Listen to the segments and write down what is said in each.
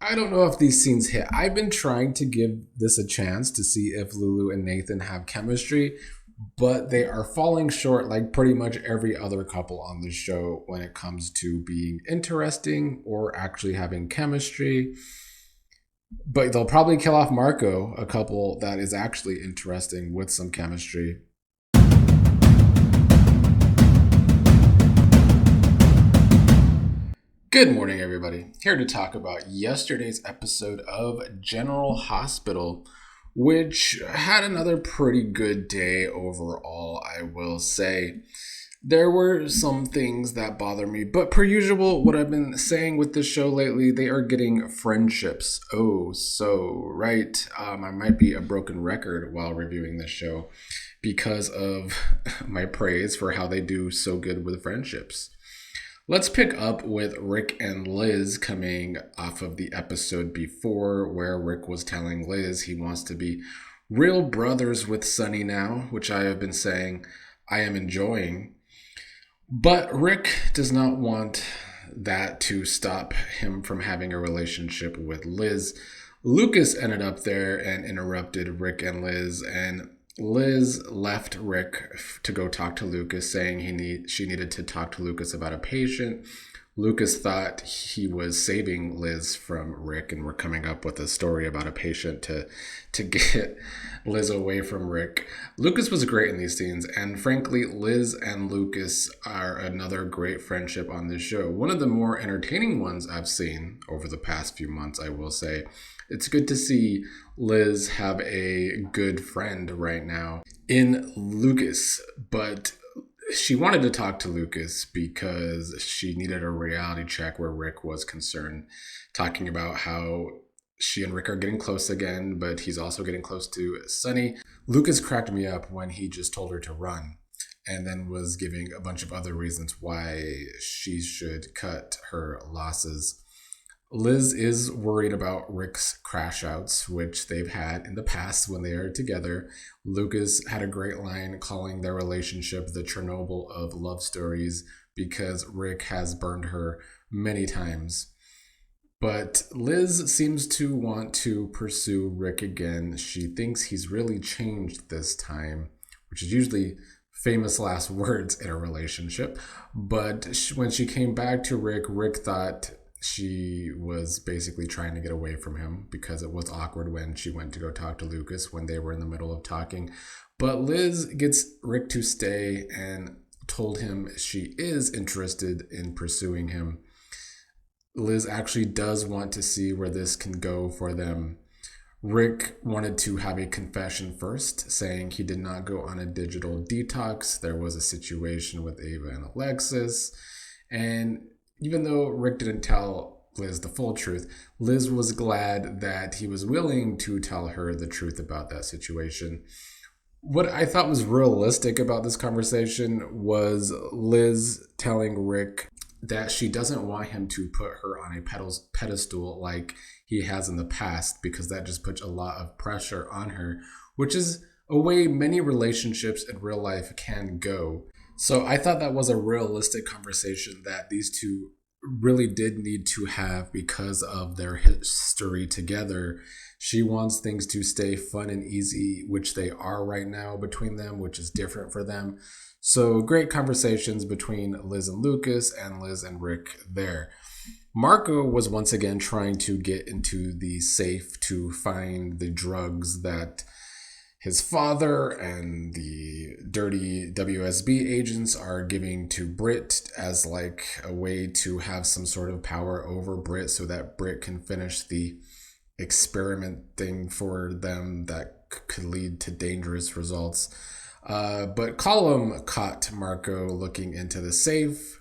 I don't know if these scenes hit. I've been trying to give this a chance to see if Lulu and Nathan have chemistry, but they are falling short like pretty much every other couple on the show when it comes to being interesting or actually having chemistry. But they'll probably kill off Marco, a couple that is actually interesting with some chemistry. Good morning, everybody. Here to talk about yesterday's episode of General Hospital, which had another pretty good day overall, I will say. There were some things that bother me, but per usual, what I've been saying with this show lately, they are getting friendships. Oh, so right. I might be a broken record while reviewing this show because of my praise for how they do so good with friendships. Let's pick up with Ric and Liz coming off of the episode before, where Ric was telling Liz he wants to be real brothers with Sunny now, which I have been saying I am enjoying. But Ric does not want that to stop him from having a relationship with Liz. Lucas ended up there and interrupted Ric and Liz, and Liz left Ric to go talk to Lucas, saying she needed to talk to Lucas about a patient. Lucas thought he was saving Liz from Ric, and we're coming up with a story about a patient to get Liz away from Ric. Lucas was great in these scenes, and frankly, Liz and Lucas are another great friendship on this show. One of the more entertaining ones I've seen over the past few months, I will say. It's good to see Liz have a good friend right now in Lucas, but she wanted to talk to Lucas because she needed a reality check where Ric was concerned, talking about how she and Ric are getting close again, but he's also getting close to Sunny. Lucas cracked me up when he just told her to run and then was giving a bunch of other reasons why she should cut her losses. Liz is worried about Ric's crash outs, which they've had in the past when they are together. Lucas had a great line calling their relationship the Chernobyl of love stories because Ric has burned her many times. But Liz seems to want to pursue Ric again. She thinks he's really changed this time, which is usually famous last words in a relationship. But when she came back to Ric, Ric thought she was basically trying to get away from him because it was awkward when she went to go talk to Lucas when they were in the middle of talking. But Liz gets Ric to stay and told him she is interested in pursuing him. Liz actually does want to see where this can go for them. Ric wanted to have a confession first, saying he did not go on a digital detox. There was a situation with Ava and Alexis, and even though Ric didn't tell Liz the full truth, Liz was glad that he was willing to tell her the truth about that situation. What I thought was realistic about this conversation was Liz telling Ric that she doesn't want him to put her on a pedestal like he has in the past, because that just puts a lot of pressure on her, which is a way many relationships in real life can go. So I thought that was a realistic conversation that these two really did need to have because of their history together. She wants things to stay fun and easy, which they are right now between them, which is different for them. So great conversations between Liz and Lucas and Liz and Ric there. Marco was once again trying to get into the safe to find the drugs that his father and the dirty WSB agents are giving to Britt as like a way to have some sort of power over Britt so that Britt can finish the experiment thing for them that could lead to dangerous results. But Cullum caught Marco looking into the safe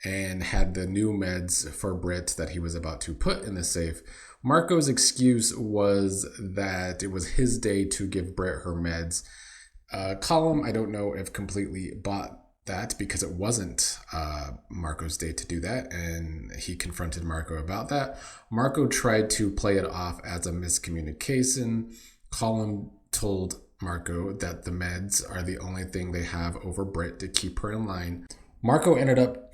and had the new meds for Britt that he was about to put in the safe. Marco's excuse was that it was his day to give Britt her meds. Cullum, I don't know if completely bought that because it wasn't Marco's day to do that, and he confronted Marco about that. Marco tried to play it off as a miscommunication. Cullum told Marco that the meds are the only thing they have over Britt to keep her in line. Marco ended up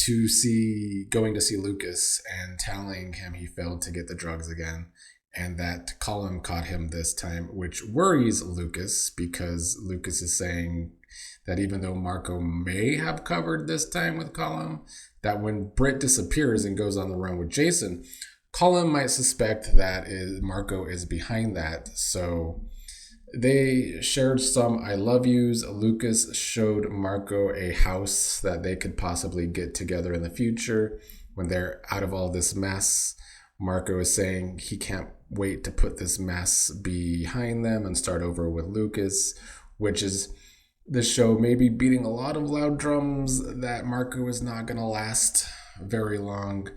going to see Lucas and telling him he failed to get the drugs again, and that Cullum caught him this time, which worries Lucas because Lucas is saying that even though Marco may have covered this time with Cullum, that when Britt disappears and goes on the run with Jason, Cullum might suspect that Marco is behind that. So they shared some I love yous. Lucas showed Marco a house that they could possibly get together in the future when they're out of all this mess. Marco is saying he can't wait to put this mess behind them and start over with Lucas, which is the show maybe beating a lot of loud drums that Marco is not going to last very long.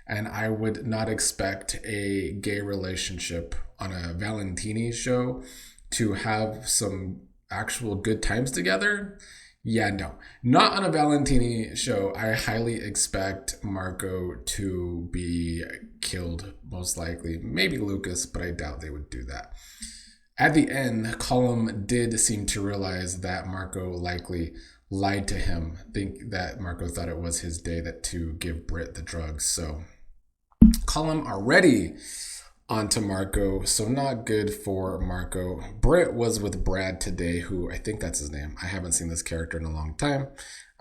And I would not expect a gay relationship on a Valentini show to have some actual good times together. Yeah, no, not on a Valentini show. I highly expect Marco to be killed, most likely. Maybe Lucas, but I doubt they would do that. At the end, Cullum did seem to realize that Marco likely lied to him, think that Marco thought it was his day to give Britt the drugs. So Cullum already onto Marco, so not good for Marco. Britt was with Brad today, who I think that's his name. I haven't seen this character in a long time.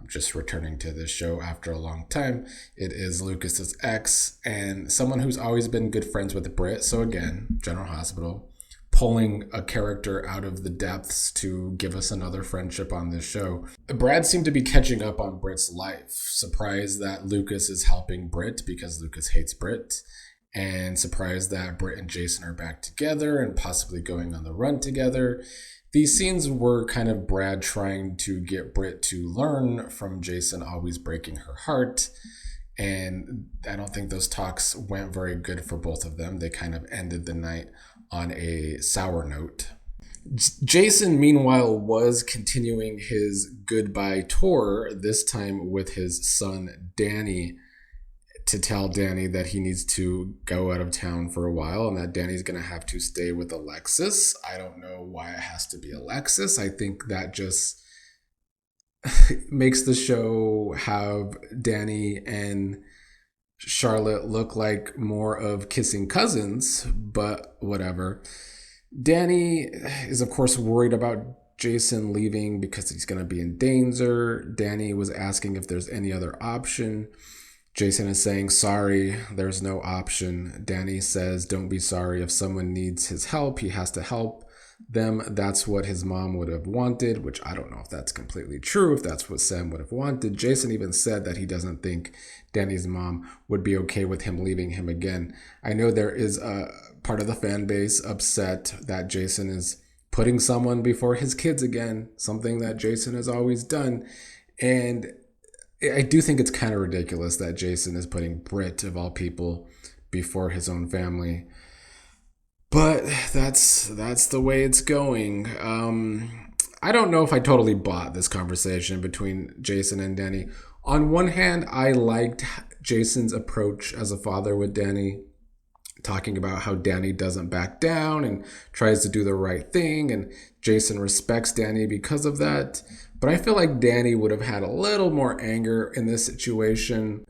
I'm just returning to this show after a long time. It is Lucas's ex and someone who's always been good friends with Britt. So again, General Hospital, pulling a character out of the depths to give us another friendship on this show. Brad seemed to be catching up on Britt's life, surprised that Lucas is helping Britt because Lucas hates Britt, and surprised that Britt and Jason are back together and possibly going on the run together. These scenes were kind of Brad trying to get Britt to learn from Jason always breaking her heart, and I don't think those talks went very good for both of them. They kind of ended the night on a sour note. Jason, meanwhile, was continuing his goodbye tour, this time with his son Danny, to tell Danny that he needs to go out of town for a while and that Danny's going to have to stay with Alexis. I don't know why it has to be Alexis. I think that just makes the show have Danny and Charlotte look like more of kissing cousins, but whatever. Danny is, of course, worried about Jason leaving because he's going to be in danger. Danny was asking if there's any other option. Jason is saying, sorry, there's no option. Danny says, don't be sorry. If someone needs his help, he has to help them. That's what his mom would have wanted, which I don't know if that's completely true, if that's what Sam would have wanted. Jason even said that he doesn't think Danny's mom would be okay with him leaving him again. I know there is a part of the fan base upset that Jason is putting someone before his kids again, something that Jason has always done. And I do think it's kind of ridiculous that Jason is putting Britt, of all people, before his own family. But that's the way it's going. I don't know if I totally bought this conversation between Jason and Danny. On one hand, I liked Jason's approach as a father with Danny, talking about how Danny doesn't back down and tries to do the right thing, and Jason respects Danny because of that. But I feel like Danny would have had a little more anger in this situation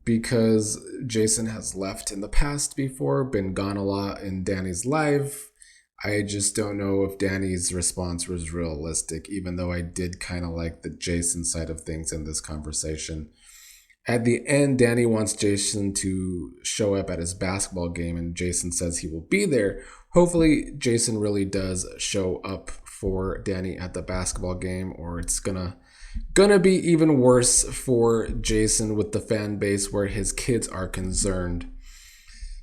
because Jason has left in the past before, been gone a lot in Danny's life. I just don't know if Danny's response was realistic, even though I did kind of like the Jason side of things in this conversation. At the end, Danny wants Jason to show up at his basketball game, and Jason says he will be there. Hopefully, Jason really does show up for Danny at the basketball game, or it's gonna be even worse for Jason with the fan base where his kids are concerned.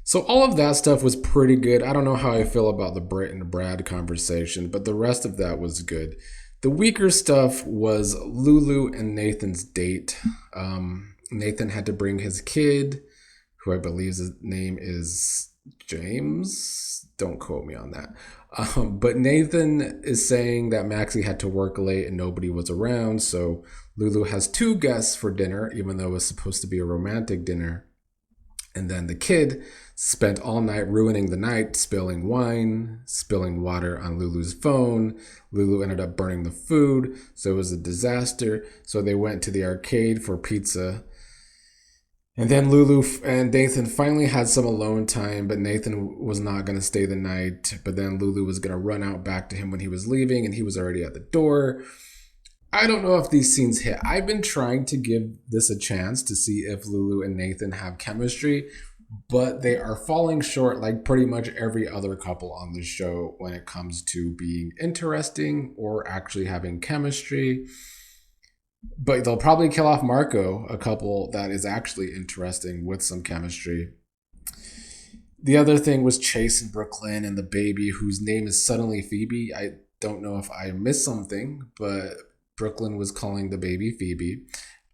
So all of that stuff was pretty good. I don't know how I feel about the Britt and Brad conversation, but the rest of that was good. The weaker stuff was Lulu and Nathan's date. Nathan had to bring his kid, who I believe his name is James. Don't quote me on that. But Nathan is saying that Maxie had to work late and nobody was around. So Lulu has two guests for dinner, even though it was supposed to be a romantic dinner. And then the kid spent all night ruining the night, spilling wine, spilling water on Lulu's phone. Lulu ended up burning the food, so it was a disaster. So they went to the arcade for pizza. And then Lulu and Nathan finally had some alone time, but Nathan was not going to stay the night. But then Lulu was going to run out back to him when he was leaving, and he was already at the door. I don't know if these scenes hit. I've been trying to give this a chance to see if Lulu and Nathan have chemistry, but they are falling short like pretty much every other couple on the show when it comes to being interesting or actually having chemistry. But they'll probably kill off Marco, a couple that is actually interesting with some chemistry. The other thing was Chase and Brook Lynn and the baby, whose name is suddenly Phoebe. I don't know if I missed something, but Brook Lynn was calling the baby Phoebe,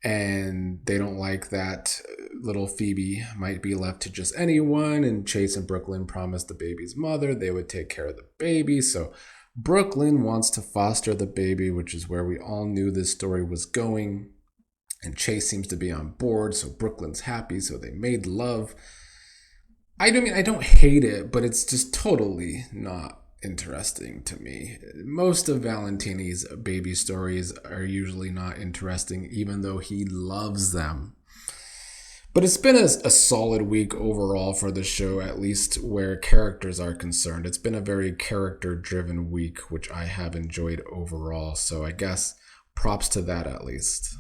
and they don't like that little Phoebe might be left to just anyone, and Chase and Brook Lynn promised the baby's mother they would take care of the baby, so Brook Lynn wants to foster the baby, which is where we all knew this story was going, and Chase seems to be on board, so Brook Lynn's happy, so they made love. I don't hate it, but it's just totally not interesting to me. Most of Valentini's baby stories are usually not interesting, even though he loves them. But it's been a solid week overall for the show, at least where characters are concerned. It's been a very character-driven week, which I have enjoyed overall. So I guess props to that at least.